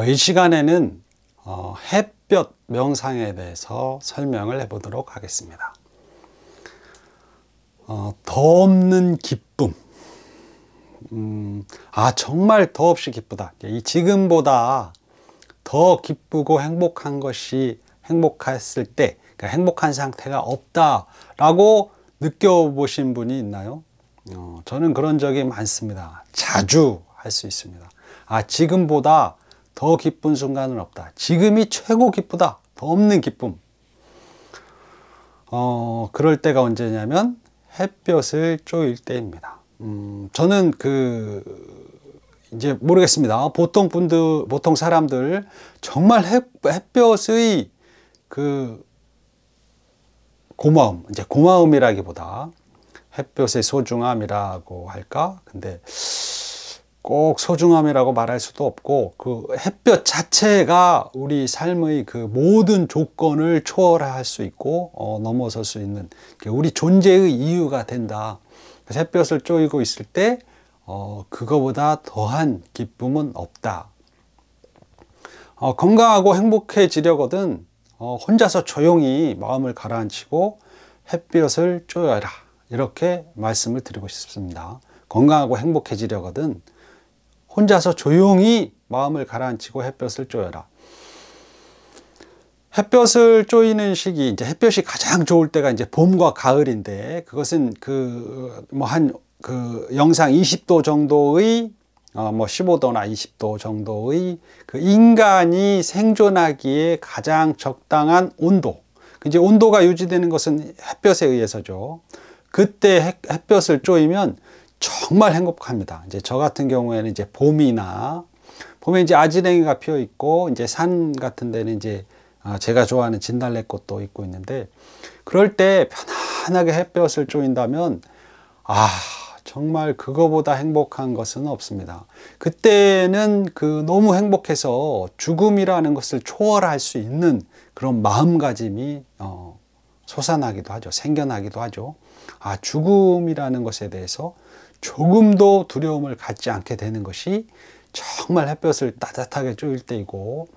이 시간에는 햇볕 명상에 대해서 설명을 해보도록 하겠습니다. 더 없는 기쁨. 정말 더없이 기쁘다. 이 지금보다 더 기쁘고 행복한 것이 행복했을 때, 그러니까 행복한 상태가 없다라고 느껴보신 분이 있나요? 저는 그런 적이 많습니다. 자주 할 수 있습니다. 지금보다 더 기쁜 순간은 없다. 지금이 최고 기쁘다. 더 없는 기쁨. 그럴 때가 언제냐면 햇볕을 쬐일 때입니다. 저는 이제 모르겠습니다. 보통 사람들 정말 햇볕의 고마움, 이제 고마움이라기보다 햇볕의 소중함이라고 할까? 근데 꼭 소중함이라고 말할 수도 없고, 그 햇볕 자체가 우리 삶의 그 모든 조건을 초월할 수 있고, 넘어설 수 있는, 우리 존재의 이유가 된다. 그래서 햇볕을 쬐고 있을 때, 그거보다 더한 기쁨은 없다. 건강하고 행복해지려거든, 혼자서 조용히 마음을 가라앉히고 햇볕을 쬐어라. 이렇게 말씀을 드리고 싶습니다. 건강하고 행복해지려거든, 혼자서 조용히 마음을 가라앉히고 햇볕을 쬐어라. 햇볕을 쬐이는 시기, 이제 햇볕이 가장 좋을 때가 이제 봄과 가을인데, 그것은 영상 20도 정도의, 15도나 20도 정도의 그 인간이 생존하기에 가장 적당한 온도. 이제 온도가 유지되는 것은 햇볕에 의해서죠. 그때 햇볕을 쬐이면 정말 행복합니다. 이제 저 같은 경우에는 이제 봄에 이제 아지랭이가 피어 있고, 이제 산 같은 데는 이제 제가 좋아하는 진달래꽃도 있고 있는데, 그럴 때 편안하게 햇볕을 쬐인다면 정말 그거보다 행복한 것은 없습니다. 그때는 너무 행복해서 죽음이라는 것을 초월할 수 있는 그런 마음가짐이 솟아나기도 하죠. 생겨나기도 하죠. 죽음이라는 것에 대해서 조금도 두려움을 갖지 않게 되는 것이 정말 햇볕을 따뜻하게 쬐일 때이고,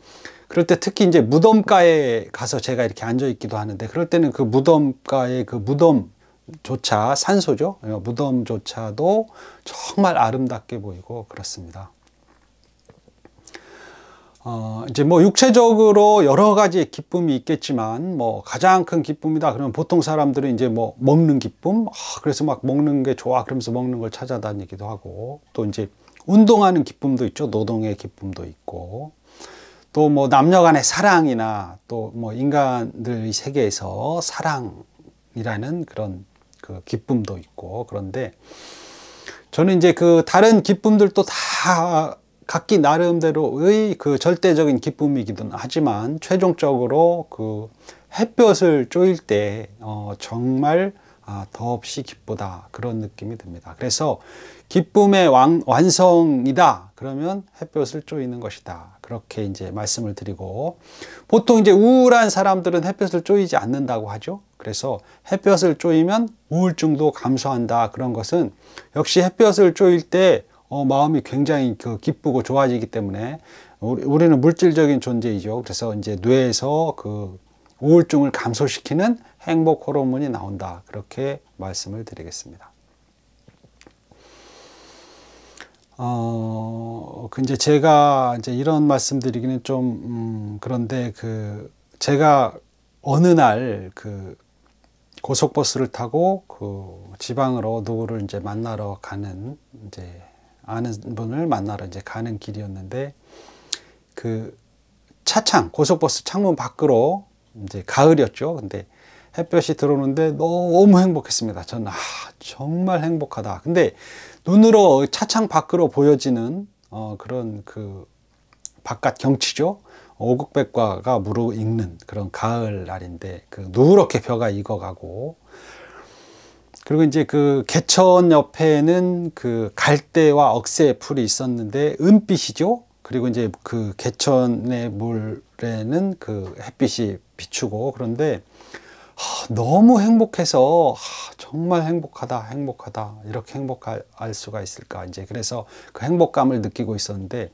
그럴 때 특히 이제 무덤가에 가서 제가 이렇게 앉아 있기도 하는데, 그럴 때는 그 무덤가의 무덤조차, 산소죠. 무덤조차도 정말 아름답게 보이고 그렇습니다. 이제 육체적으로 여러 가지 기쁨이 있겠지만, 가장 큰 기쁨이다 그러면 보통 사람들은 이제 먹는 기쁨, 그래서 막 먹는 게 좋아 그러면서 먹는 걸 찾아다니기도 하고, 또 이제 운동하는 기쁨도 있죠. 노동의 기쁨도 있고, 또 남녀 간의 사랑이나 또 인간들의 세계에서 사랑이라는 그런 기쁨도 있고, 그런데 저는 이제 다른 기쁨들도 다 각기 나름대로의 절대적인 기쁨이기도 하지만, 최종적으로 햇볕을 쬐일 때 정말 더없이 기쁘다, 그런 느낌이 듭니다. 그래서 기쁨의 완성이다 그러면 햇볕을 쬐이는 것이다, 그렇게 이제 말씀을 드리고, 보통 이제 우울한 사람들은 햇볕을 쬐이지 않는다고 하죠. 그래서 햇볕을 쬐이면 우울증도 감소한다, 그런 것은 역시 햇볕을 쬐일 때 마음이 굉장히 기쁘고 좋아지기 때문에, 우리는 물질적인 존재이죠. 그래서 이제 뇌에서 우울증을 감소시키는 행복 호르몬이 나온다, 그렇게 말씀을 드리겠습니다. 이제 제가 이제 이런 말씀 드리기는 좀 그런데, 제가 어느 날 고속버스를 타고 지방으로 누구를 이제 만나러 가는, 이제 아는 분을 만나러 이제 가는 길이었는데, 고속버스 창문 밖으로, 이제 가을이었죠. 근데 햇볕이 들어오는데 너무 행복했습니다. 저는 정말 행복하다. 근데 눈으로 차창 밖으로 보여지는 그런 바깥 경치죠. 오국백과가 무르익는 그런 가을 날인데, 누렇게 벼가 익어가고, 그리고 이제 개천 옆에는 갈대와 억새 풀이 있었는데 은빛이죠. 그리고 이제 개천의 물에는 햇빛이 비추고, 그런데 너무 행복해서 정말 행복하다 이렇게 행복할 수가 있을까, 이제 그래서 그 행복감을 느끼고 있었는데,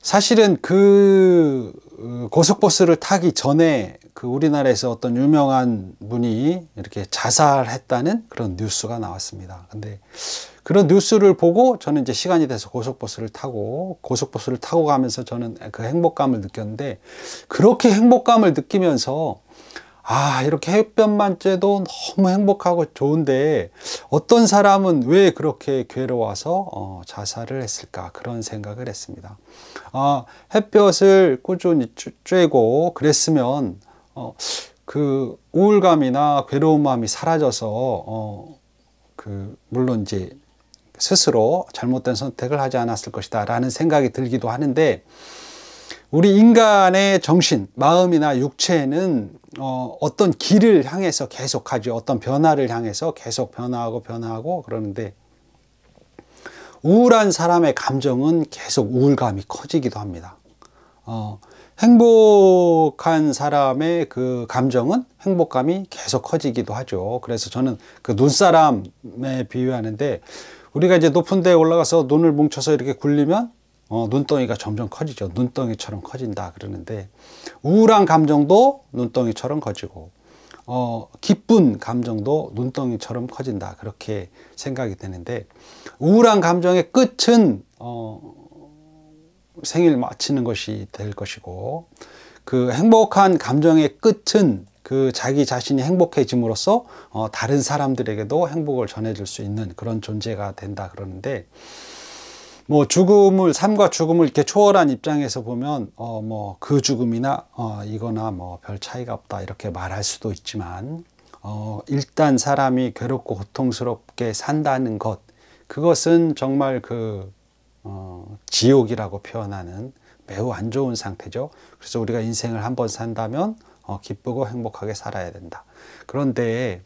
사실은 그 고속버스를 타기 전에 그 우리나라에서 어떤 유명한 분이 이렇게 자살했다는 그런 뉴스가 나왔습니다. 근데 그런 뉴스를 보고 저는 이제 시간이 돼서 고속버스를 타고 가면서 저는 그 행복감을 느꼈는데, 그렇게 행복감을 느끼면서 이렇게 햇볕만 쬐도 너무 행복하고 좋은데 어떤 사람은 왜 그렇게 괴로워서 자살을 했을까, 그런 생각을 했습니다. 햇볕을 꾸준히 쬐고 그랬으면 그 우울감이나 괴로운 마음이 사라져서 물론 이제 스스로 잘못된 선택을 하지 않았을 것이다 라는 생각이 들기도 하는데, 우리 인간의 정신, 마음이나 육체는 어떤 길을 향해서 계속 가죠. 어떤 변화를 향해서 계속 변화하고 그러는데, 우울한 사람의 감정은 계속 우울감이 커지기도 합니다. 행복한 사람의 그 감정은 행복감이 계속 커지기도 하죠. 그래서 저는 그 눈사람에 비유하는데, 우리가 이제 높은 데에 올라가서 눈을 뭉쳐서 이렇게 굴리면 눈덩이가 점점 커지죠. 눈덩이처럼 커진다 그러는데, 우울한 감정도 눈덩이처럼 커지고 기쁜 감정도 눈덩이처럼 커진다, 그렇게 생각이 되는데, 우울한 감정의 끝은 생일 마치는 것이 될 것이고, 그 행복한 감정의 끝은 그 자기 자신이 행복해짐으로써 다른 사람들에게도 행복을 전해줄 수 있는 그런 존재가 된다 그러는데, 뭐 삶과 죽음을 이렇게 초월한 입장에서 보면 그 죽음이나 이거나 뭐 별 차이가 없다 이렇게 말할 수도 있지만, 일단 사람이 괴롭고 고통스럽게 산다는 것, 그것은 정말 지옥이라고 표현하는 매우 안 좋은 상태죠. 그래서 우리가 인생을 한번 산다면 기쁘고 행복하게 살아야 된다. 그런데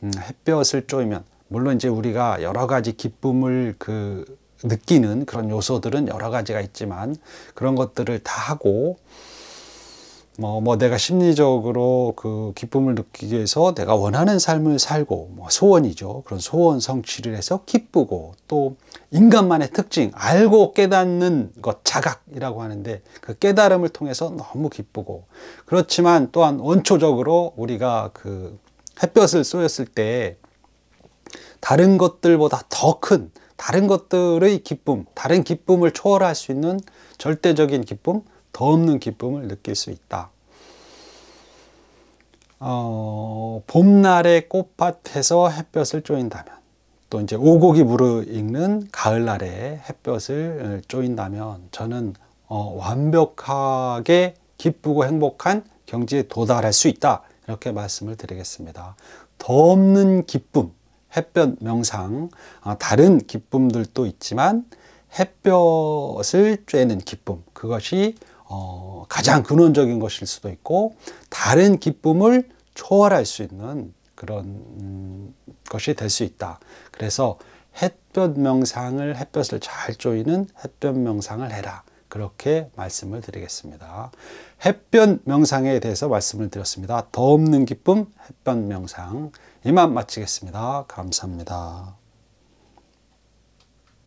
햇볕을 쬐면, 물론 이제 우리가 여러 가지 기쁨을 느끼는 그런 요소들은 여러 가지가 있지만, 그런 것들을 다 하고 내가 심리적으로 그 기쁨을 느끼기 위해서 내가 원하는 삶을 살고, 소원이죠. 그런 소원 성취를 해서 기쁘고, 또 인간만의 특징, 알고 깨닫는 것, 자각이라고 하는데 그 깨달음을 통해서 너무 기쁘고, 그렇지만 또한 원초적으로 우리가 그 햇볕을 쏘였을 때 다른 것들보다 더 큰 다른 것들의 기쁨, 다른 기쁨을 초월할 수 있는 절대적인 기쁨, 더 없는 기쁨을 느낄 수 있다. 봄날의 꽃밭에서 햇볕을 쬐인다면, 또 이제 오곡이 무르익는 가을날에 햇볕을 쬐인다면, 저는 완벽하게 기쁘고 행복한 경지에 도달할 수 있다, 이렇게 말씀을 드리겠습니다. 더 없는 기쁨, 햇볕 명상, 다른 기쁨들도 있지만 햇볕을 쬐는 기쁨, 그것이 가장 근원적인 것일 수도 있고, 다른 기쁨을 초월할 수 있는 그런 것이 될 수 있다. 그래서 햇볕 명상을, 햇볕을 잘 쬐이는 햇볕 명상을 해라, 그렇게 말씀을 드리겠습니다. 햇볕 명상에 대해서 말씀을 드렸습니다. 더 없는 기쁨 햇볕 명상, 이만 마치겠습니다. 감사합니다.